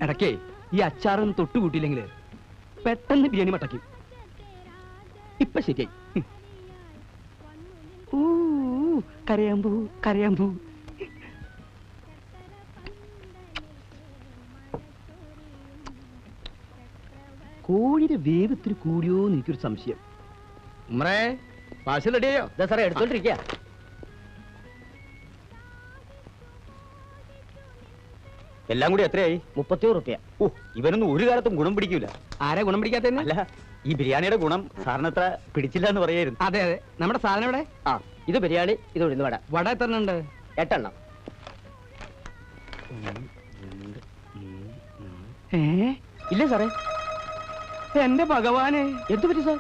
ഇടയ്ക്കേ ഈ അച്ചാറൊന്നും തൊട്ടുകൂട്ടിയില്ലെങ്കിൽ പെട്ടെന്ന് ബിരിയാണി മട്ടയ്ക്കും. ഇപ്പൊ ശരിയായി. കരയാമ്പൂ കരയാമ്പൂ. കോഴിയുടെ വേവ് ഇത്തിരി കൂടിയോ എന്ന് എനിക്കൊരു സംശയം. ഉമ്മറേ, പാഴ്സൽ റെഡിയായോ? ഇതാ സാറേ എടുത്തോണ്ടിരിക്കുക. എല്ലാം കൂടി എത്രയായി? 31 റുപ്യ. ഓ, ഇവനൊന്നും ഒരു കാലത്തും ഗുണം പിടിക്കൂല. ആരെ ഗുണം പിടിക്കാത്തന്നെ? അല്ല, ഈ ബിരിയാണിയുടെ ഗുണം സാറിന് അത്ര പിടിച്ചില്ല എന്ന് പറയായിരുന്നു. അതെ അതെ. നമ്മുടെ സാധനം എവിടെ? ആ, ഇത് ബിരിയാണി, ഇത് ഉഴുന്ന് വട. വട എത്ര ഉണ്ട്? 8 എണ്ണം. ഇല്ല സാറേ. എന്റെ ഭഗവാനെ, എന്ത് പറ്റി സാർ?